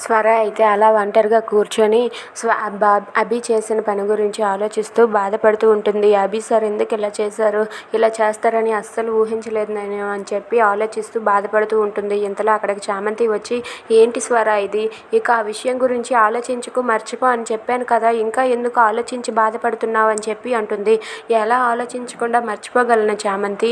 స్వర అయితే అలా ఒంటరిగా కూర్చొని అభి చేసిన పని గురించి ఆలోచిస్తూ బాధపడుతూ ఉంటుంది. అభి సార్ ఎందుకు ఇలా చేశారు, ఇలా చేస్తారని అస్సలు ఊహించలేదు నేను అని చెప్పి ఆలోచిస్తూ బాధపడుతూ ఉంటుంది. ఇంతలో అక్కడికి చామంతి వచ్చి, ఏంటి స్వర ఇది, ఇక ఆ విషయం గురించి ఆలోచించుకు, మర్చిపో అని చెప్పాను కదా, ఇంకా ఎందుకు ఆలోచించి బాధపడుతున్నావు అని చెప్పి అంటుంది. ఎలా ఆలోచించకుండా మర్చిపోగలను చామంతి,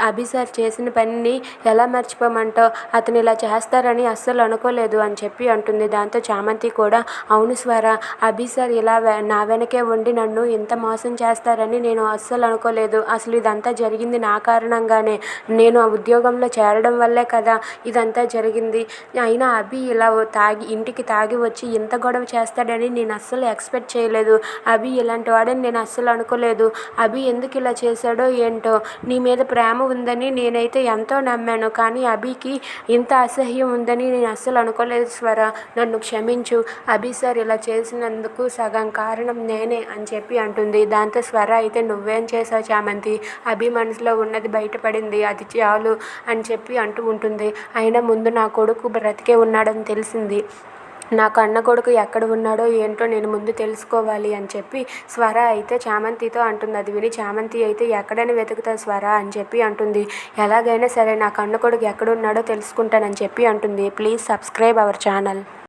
అభి సార్ చేసిన పనిని ఎలా మర్చిపోమంటావు, అతను ఇలా చేస్తారని అస్సలు అనుకోలేదు అని చెప్పి అంటుంది. దాంతో చామంతి కూడా, అవును స్వర, అభి సార్ ఇలా నా వెనకే ఉండి నన్ను ఇంత మోసం చేస్తారని నేను అస్సలు అనుకోలేదు. అసలు ఇదంతా జరిగింది నా కారణంగానే, నేను ఆ ఉద్యోగంలో చేరడం వల్లే కదా ఇదంతా జరిగింది. అయినా అభి ఇలా ఇంటికి తాగి వచ్చి ఇంత గొడవ చేస్తాడని నేను అస్సలు ఎక్స్పెక్ట్ చేయలేదు. అభి ఇలాంటి వాడని నేను అస్సలు అనుకోలేదు. అభి ఎందుకు ఇలా చేశాడో ఏంటో, నీ మీద ప్రేమ ఉందని నేనైతే ఎంతో నమ్మాను, కానీ అభికి ఇంత అసహ్యం ఉందని నేను అస్సలు అనుకోలేదు స్వర, నన్ను క్షమించు, అభి సార్ ఇలా చేసినందుకు సగం కారణం నేనే అని చెప్పి అంటుంది. దాంతో స్వర అయితే, నువ్వేం చేసావు చామంతి, అభి మనసులో ఉన్నది బయటపడింది, అది చాలు అని చెప్పి అంటూ ఉంటుంది. అయినా ముందు నా కొడుకు బ్రతికే ఉన్నాడని తెలిసింది, నా కన్న కొడుకు ఎక్కడ ఉన్నాడో ఏంటో నేను ముందు తెలుసుకోవాలి అని చెప్పి స్వర అయితే చామంతితో అంటుంది. అది విని చామంతి అయితే, ఎక్కడని వెతుకుతావు స్వర అని చెప్పి అంటుంది. ఎలాగైనా సరే నా కన్న కొడుకు ఎక్కడున్నాడో తెలుసుకుంటానని చెప్పి అంటుంది. Please subscribe our channel.